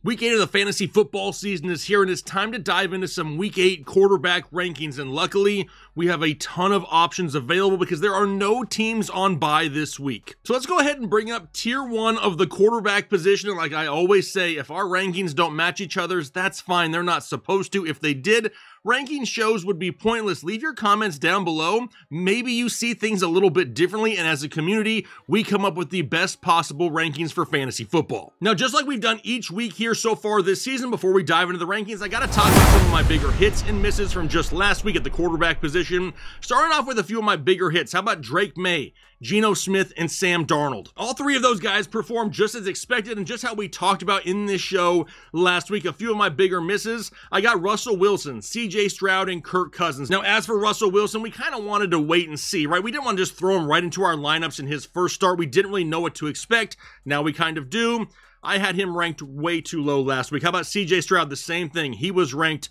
Week 8 of the fantasy football season is here, and it's time to dive into some Week 8 quarterback rankings. And luckily, we have a ton of options available because there are no teams on bye this week. So let's go ahead and bring up Tier 1 of the quarterback position. And like I always say, if our rankings don't match each other's, that's fine. They're not supposed to. If they did, ranking shows would be pointless. Leave your comments down below. Maybe you see things a little bit differently, and as a community, we come up with the best possible rankings for fantasy football. Now, just like we've done each week here so far this season, before we dive into the rankings, I gotta talk about some of my bigger hits and misses from just last week at the quarterback position. Starting off with a few of my bigger hits. How about Drake May, Geno Smith, and Sam Darnold? All three of those guys performed just as expected and just how we talked about in this show last week. A few of my bigger misses, I got Russell Wilson, CJ Stroud, and Kirk Cousins. Now, as for Russell Wilson, we kind of wanted to wait and see, right? We didn't want to just throw him right into our lineups in his first start. We didn't really know what to expect. Now we kind of do. I had him ranked way too low last week. How about CJ Stroud? The same thing. He was ranked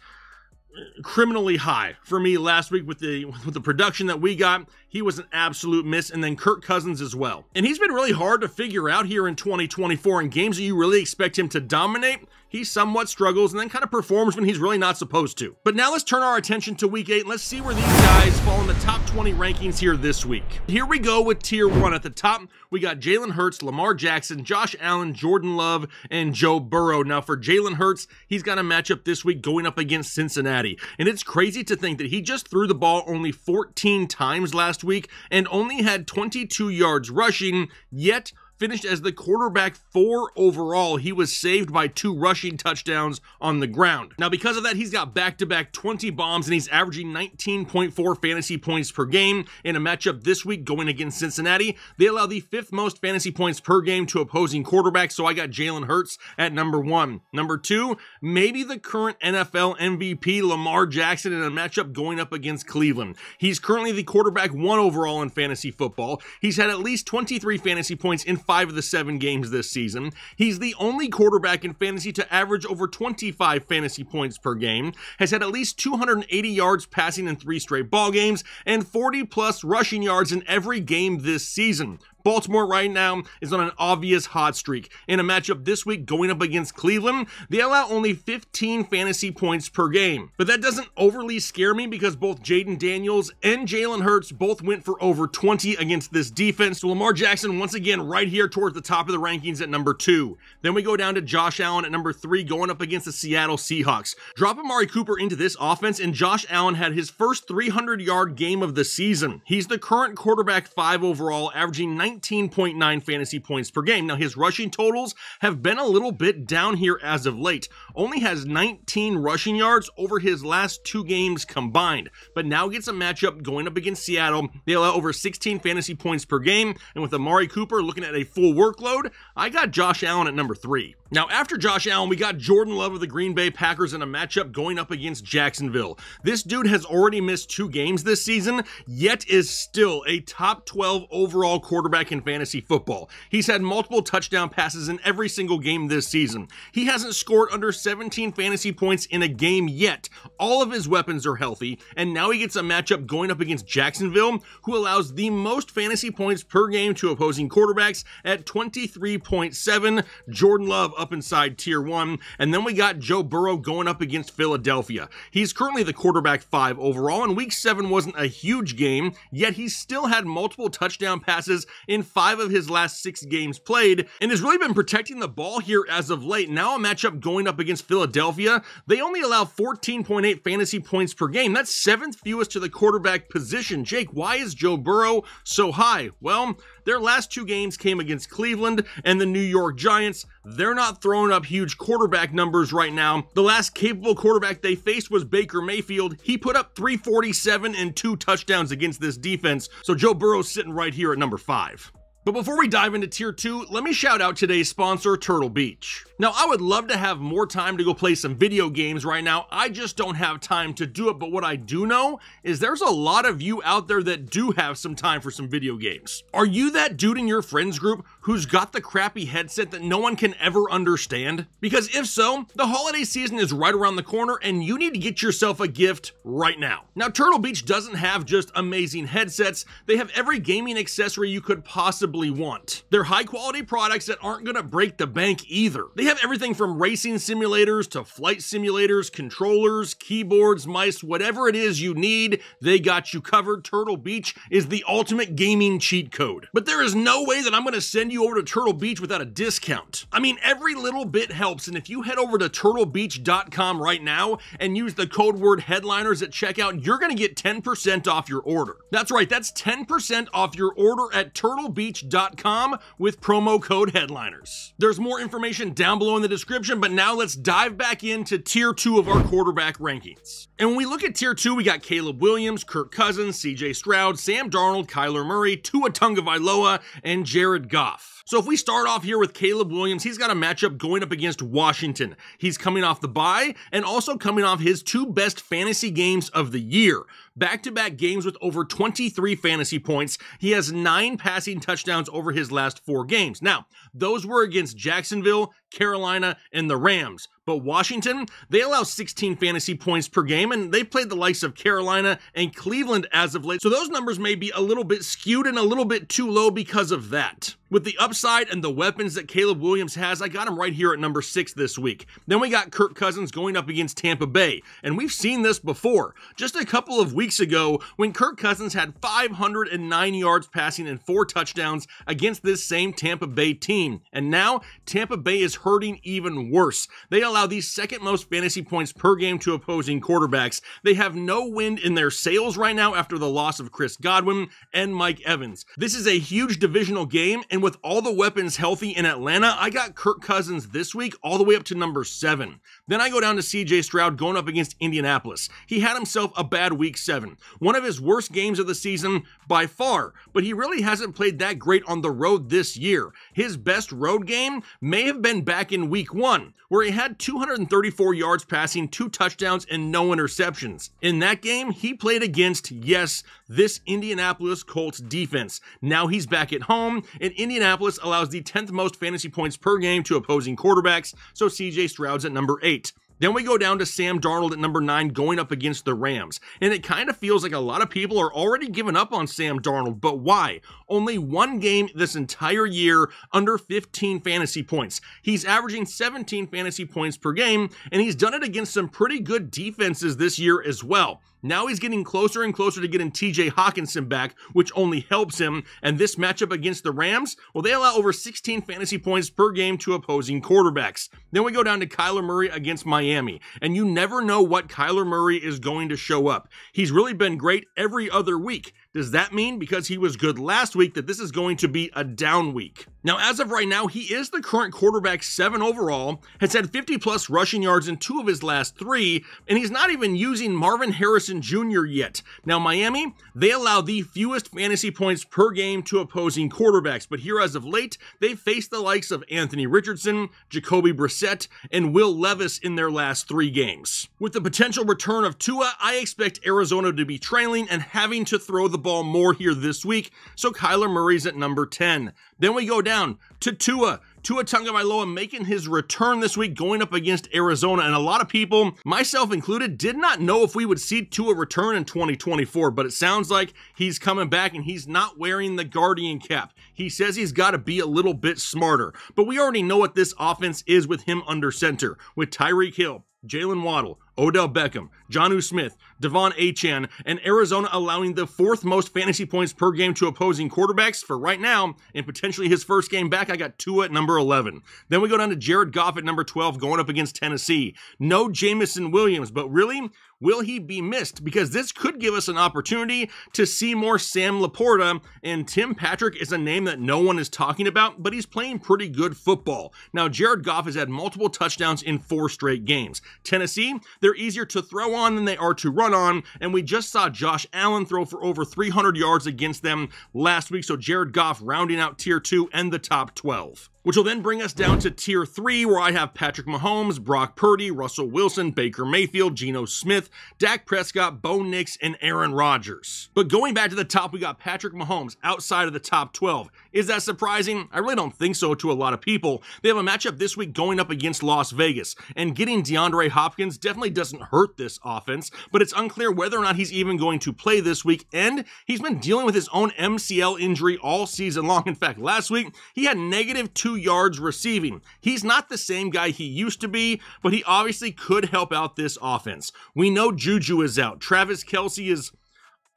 criminally high for me last week with the production that we got. He was an absolute miss. And then Kirk Cousins as well. And he's been really hard to figure out here in 2024. In games that you really expect him to dominate, he somewhat struggles and then kind of performs when he's really not supposed to. But now let's turn our attention to Week 8 and let's see where these guys fall in the top 20 rankings here this week. Here we go with Tier 1. At the top, we got Jalen Hurts, Lamar Jackson, Josh Allen, Jordan Love, and Joe Burrow. Now for Jalen Hurts, he's got a matchup this week going up against Cincinnati. And it's crazy to think that he just threw the ball only 14 times last week and only had 22 yards rushing, yet finished as the quarterback 4 overall. He was saved by 2 rushing touchdowns on the ground. Now, because of that, he's got back-to-back 20 bombs, and he's averaging 19.4 fantasy points per game in a matchup this week going against Cincinnati. They allow the 5th most fantasy points per game to opposing quarterbacks, so I got Jalen Hurts at number 1. Number 2, maybe the current NFL MVP, Lamar Jackson, in a matchup going up against Cleveland. He's currently the quarterback 1 overall in fantasy football. He's had at least 23 fantasy points in 5 of the 7 games this season. He's the only quarterback in fantasy to average over 25 fantasy points per game, has had at least 280 yards passing in 3 straight ball games, and 40 plus rushing yards in every game this season. Baltimore right now is on an obvious hot streak. In a matchup this week going up against Cleveland, they allow only 15 fantasy points per game. But that doesn't overly scare me because both Jaden Daniels and Jalen Hurts both went for over 20 against this defense. So Lamar Jackson once again right here towards the top of the rankings at number 2. Then we go down to Josh Allen at number 3 going up against the Seattle Seahawks. Drop Amari Cooper into this offense and Josh Allen had his first 300-yard game of the season. He's the current quarterback 5 overall, averaging 19.9 fantasy points per game. Now, his rushing totals have been a little bit down here as of late. Only has 19 rushing yards over his last 2 games combined, but now gets a matchup going up against Seattle. They allow over 16 fantasy points per game, and with Amari Cooper looking at a full workload, I got Josh Allen at number 3. Now, after Josh Allen, we got Jordan Love of the Green Bay Packers in a matchup going up against Jacksonville. This dude has already missed 2 games this season, yet is still a top 12 overall quarterback in fantasy football. He's had multiple touchdown passes in every single game this season. He hasn't scored under 17 fantasy points in a game yet. All of his weapons are healthy, and now he gets a matchup going up against Jacksonville, who allows the most fantasy points per game to opposing quarterbacks at 23.7. Jordan Love up inside Tier 1, and then we got Joe Burrow going up against Philadelphia. He's currently the quarterback 5 overall, and Week 7 wasn't a huge game, yet he's still had multiple touchdown passes in 5 of his last 6 games played, and has really been protecting the ball here as of late. Now a matchup going up against Philadelphia, they only allow 14.8 fantasy points per game. That's 7th fewest to the quarterback position. Jake, why is Joe Burrow so high? Well, their last 2 games came against Cleveland and the New York Giants. They're not throwing up huge quarterback numbers right now. The last capable quarterback they faced was Baker Mayfield. He put up 347 and 2 touchdowns against this defense. So Joe Burrow's sitting right here at number 5. But before we dive into Tier 2, let me shout out today's sponsor, Turtle Beach. Now, I would love to have more time to go play some video games right now. I just don't have time to do it, but what I do know is there's a lot of you out there that do have some time for some video games. Are you that dude in your friends group who's got the crappy headset that no one can ever understand? Because if so, the holiday season is right around the corner and you need to get yourself a gift right now. Now, Turtle Beach doesn't have just amazing headsets, they have every gaming accessory you could possibly want. They're high quality products that aren't gonna break the bank either. They have everything from racing simulators to flight simulators, controllers, keyboards, mice, whatever it is you need, they got you covered. Turtle Beach is the ultimate gaming cheat code. But there is no way that I'm gonna send you over to Turtle Beach without a discount. I mean, every little bit helps, and if you head over to turtlebeach.com right now and use the code word headliners at checkout, you're gonna get 10% off your order. That's right, that's 10% off your order at turtlebeach.com with promo code headliners. There's more information down below in the description, but now let's dive back into tier 2 of our quarterback rankings. And when we look at tier 2, we got Caleb Williams, Kirk Cousins, CJ Stroud, Sam Darnold, Kyler Murray, Tua Tagovailoa, and Jared Goff. So if we start off here with Caleb Williams, he's got a matchup going up against Washington. He's coming off the bye and also coming off his 2 best fantasy games of the year. Back-to-back games with over 23 fantasy points. He has 9 passing touchdowns over his last 4 games. Now, those were against Jacksonville, Carolina, and the Rams. But Washington, they allow 16 fantasy points per game, and they played the likes of Carolina and Cleveland as of late. So those numbers may be a little bit skewed and a little bit too low because of that. With the upside and the weapons that Caleb Williams has, I got him right here at number 6 this week. Then we got Kirk Cousins going up against Tampa Bay, and we've seen this before. Just a couple of weeks ago, when Kirk Cousins had 509 yards passing and 4 touchdowns against this same Tampa Bay team. And now, Tampa Bay is hurting even worse. They allow the second most fantasy points per game to opposing quarterbacks. They have no wind in their sails right now after the loss of Chris Godwin and Mike Evans. This is a huge divisional game, and with all the weapons healthy in Atlanta, I got Kirk Cousins this week all the way up to number 7. Then I go down to CJ Stroud going up against Indianapolis. He had himself a bad week 7. One of his worst games of the season by far, but he really hasn't played that great on the road this year. His best road game may have been back in week 1, where he had 234 yards passing, 2 touchdowns, and no interceptions. In that game, he played against, yes, this Indianapolis Colts defense. Now he's back at home, and Indianapolis allows the 10th most fantasy points per game to opposing quarterbacks, so CJ Stroud's at number 8. Then we go down to Sam Darnold at number 9 going up against the Rams. And it kind of feels like a lot of people are already giving up on Sam Darnold, but why? Only 1 game this entire year under 15 fantasy points. He's averaging 17 fantasy points per game, and he's done it against some pretty good defenses this year as well. Now he's getting closer and closer to getting TJ Hawkinson back, which only helps him. And this matchup against the Rams, well, they allow over 16 fantasy points per game to opposing quarterbacks. Then we go down to Kyler Murray against Miami. And you never know what Kyler Murray is going to show up. He's really been great every other week. Does that mean because he was good last week that this is going to be a down week? Now, as of right now, he is the current quarterback 7 overall, has had 50-plus rushing yards in 2 of his last 3, and he's not even using Marvin Harrison Jr. yet. Now, Miami, they allow the fewest fantasy points per game to opposing quarterbacks, but here as of late, they've faced the likes of Anthony Richardson, Jacoby Brissett, and Will Levis in their last 3 games. With the potential return of Tua, I expect Arizona to be trailing and having to throw the ball more here this week, so Kyler Murray's at number 10. Then we go down to Tua Tagovailoa making his return this week going up against Arizona, and a lot of people, myself included, did not know if we would see Tua return in 2024, but it sounds like he's coming back and he's not wearing the Guardian cap. He says he's got to be a little bit smarter, but we already know what this offense is with him under center, with Tyreek Hill, Jalen Waddle, Odell Beckham, Jonnu Smith, Devon Achane, and Arizona allowing the 4th most fantasy points per game to opposing quarterbacks for right now, and potentially his first game back, I got Tua at number 11. Then we go down to Jared Goff at number 12 going up against Tennessee. No Jamison Williams, but really, will he be missed? Because this could give us an opportunity to see more Sam Laporta, and Tim Patrick is a name that no one is talking about, but he's playing pretty good football. Now, Jared Goff has had multiple touchdowns in 4 straight games. Tennessee, they're easier to throw on than they are to run on, and we just saw Josh Allen throw for over 300 yards against them last week, so Jared Goff rounding out tier 2 and the top 12. which will then bring us down to tier 3, where I have Patrick Mahomes, Brock Purdy, Russell Wilson, Baker Mayfield, Geno Smith, Dak Prescott, Bo Nix, and Aaron Rodgers. But going back to the top, we got Patrick Mahomes outside of the top 12. Is that surprising? I really don't think so to a lot of people. They have a matchup this week going up against Las Vegas, and getting DeAndre Hopkins definitely doesn't hurt this offense, but it's unclear whether or not he's even going to play this week, and he's been dealing with his own MCL injury all season long. In fact, last week, he had negative 2 yards receiving. He's not the same guy he used to be, but he obviously could help out this offense. We know Juju is out. Travis Kelce is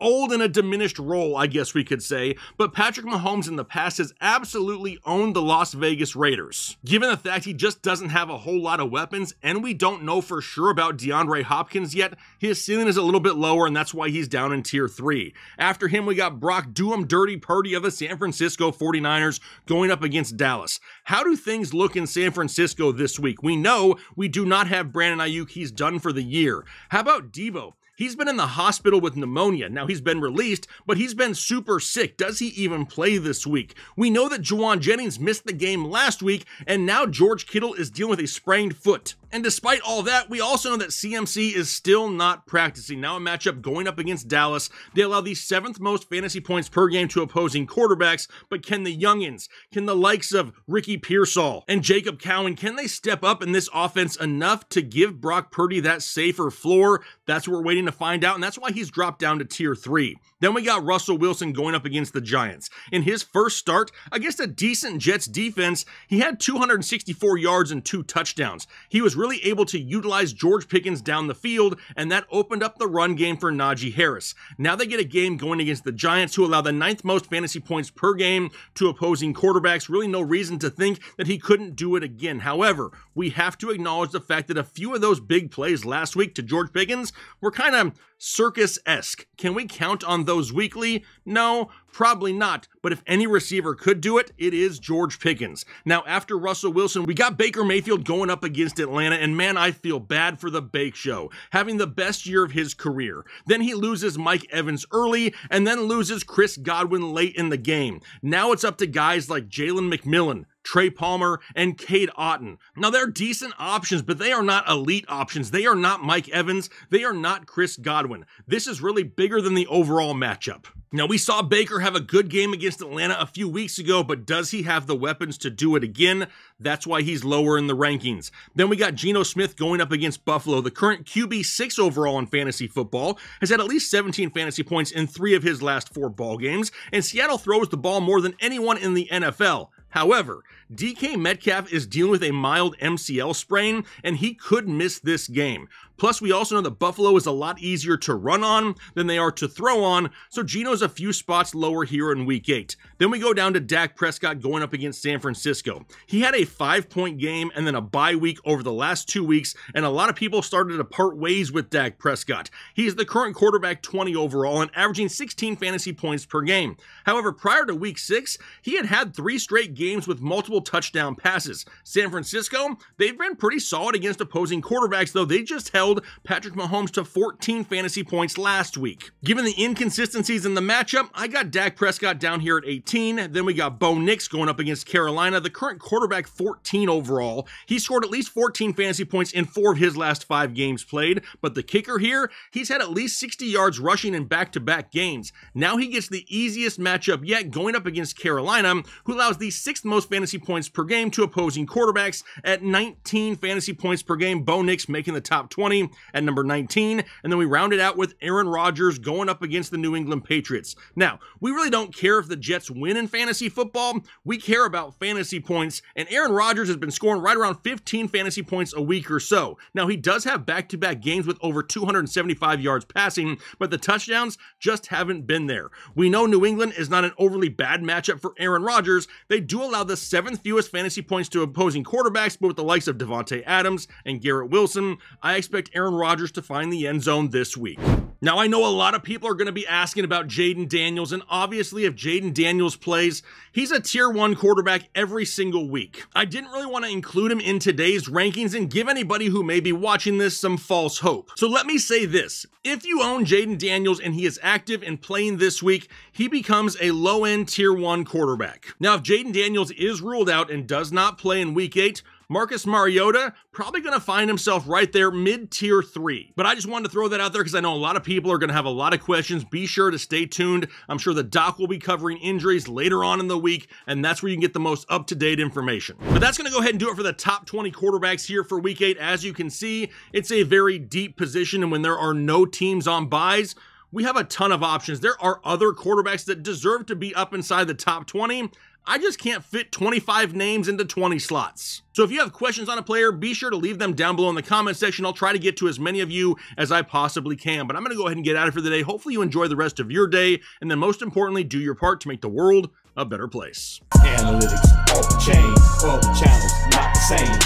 old in a diminished role, I guess we could say, but Patrick Mahomes in the past has absolutely owned the Las Vegas Raiders. Given the fact he just doesn't have a whole lot of weapons, and we don't know for sure about DeAndre Hopkins yet, his ceiling is a little bit lower, and that's why he's down in tier 3. After him, we got Brock Do-em Dirty Purdy of the San Francisco 49ers going up against Dallas. How do things look in San Francisco this week? We know we do not have Brandon Ayuk. He's done for the year. How about Devo? He's been in the hospital with pneumonia. Now, he's been released, but he's been super sick. Does he even play this week? We know that Juwan Jennings missed the game last week, and now George Kittle is dealing with a sprained foot. And despite all that, we also know that CMC is still not practicing. Now a matchup going up against Dallas. They allow the 7th most fantasy points per game to opposing quarterbacks, but can the youngins, can the likes of Ricky Pearsall and Jacob Cowan, can they step up in this offense enough to give Brock Purdy that safer floor? That's what we're waiting to find out, and that's why he's dropped down to tier 3. Then we got Russell Wilson going up against the Giants. In his first start against a decent Jets defense, he had 264 yards and 2 touchdowns. He was really able to utilize George Pickens down the field, and that opened up the run game for Najee Harris. Now they get a game going against the Giants, who allow the 9th most fantasy points per game to opposing quarterbacks. Really no reason to think that he couldn't do it again. However, we have to acknowledge the fact that a few of those big plays last week to George Pickens were kind of circus-esque. Can we count on those weekly? No, probably not. But if any receiver could do it, it is George Pickens. Now, after Russell Wilson, we got Baker Mayfield going up against Atlanta, and man, I feel bad for the Bake Show, having the best year of his career. Then he loses Mike Evans early, and then loses Chris Godwin late in the game. Now it's up to guys like Jalen McMillan, Trey Palmer, and Cade Otton. Now, they're decent options, but they are not elite options. They are not Mike Evans. They are not Chris Godwin. This is really bigger than the overall matchup. Now, we saw Baker have a good game against Atlanta a few weeks ago, but does he have the weapons to do it again? That's why he's lower in the rankings. Then we got Geno Smith going up against Buffalo. The current QB 6 overall in fantasy football has had at least 17 fantasy points in 3 of his last 4 ball games, and Seattle throws the ball more than anyone in the NFL. However, DK Metcalf is dealing with a mild MCL sprain, and he could miss this game. Plus, we also know that Buffalo is a lot easier to run on than they are to throw on, so Geno's a few spots lower here in Week 8. Then we go down to Dak Prescott going up against San Francisco. He had a 5-point game and then a bye week over the last 2 weeks, and a lot of people started to part ways with Dak Prescott. He's the current quarterback 20 overall and averaging 16 fantasy points per game. However, prior to Week 6, he had 3 straight games with multiple touchdown passes. San Francisco, they've been pretty solid against opposing quarterbacks, though they just held Patrick Mahomes to 14 fantasy points last week. Given the inconsistencies in the matchup, I got Dak Prescott down here at 18. Then we got Bo Nix going up against Carolina, the current quarterback 14 overall. He scored at least 14 fantasy points in 4 of his last 5 games played, but the kicker here, he's had at least 60 yards rushing in back-to-back games. Now he gets the easiest matchup yet going up against Carolina, who allows the 6th most fantasy points per game to opposing quarterbacks at 19 fantasy points per game. Bo Nix making the top 20 at number 19, and then we round it out with Aaron Rodgers going up against the New England Patriots. Now, we really don't care if the Jets win in fantasy football. We care about fantasy points, and Aaron Rodgers has been scoring right around 15 fantasy points a week or so. Now, he does have back-to-back games with over 275 yards passing, but the touchdowns just haven't been there. We know New England is not an overly bad matchup for Aaron Rodgers. They do allow the 7th fewest fantasy points to opposing quarterbacks, but with the likes of Devontae Adams and Garrett Wilson, I expect Aaron Rodgers to find the end zone this week. Now, I know a lot of people are going to be asking about Jayden Daniels, and obviously if Jayden Daniels plays, he's a tier 1 quarterback every single week. I didn't really want to include him in today's rankings and give anybody who may be watching this some false hope. So let me say this, if you own Jayden Daniels and he is active and playing this week, he becomes a low-end tier 1 quarterback. Now, if Jayden Daniels is ruled out and does not play in week 8, Marcus Mariota probably going to find himself right there mid-tier 3. But I just wanted to throw that out there because I know a lot of people are going to have a lot of questions. Be sure to stay tuned. I'm sure the doc will be covering injuries later on in the week, and that's where you can get the most up-to-date information. But that's going to go ahead and do it for the top 20 quarterbacks here for week 8. As you can see, it's a very deep position, and when there are no teams on buys, we have a ton of options. There are other quarterbacks that deserve to be up inside the top 20. I just can't fit 25 names into 20 slots. So if you have questions on a player, be sure to leave them down below in the comment section. I'll try to get to as many of you as I possibly can. But I'm going to go ahead and get out of here today. Hopefully you enjoy the rest of your day. And then most importantly, do your part to make the world a better place. Analytics, all the chain, all the channels, not the same.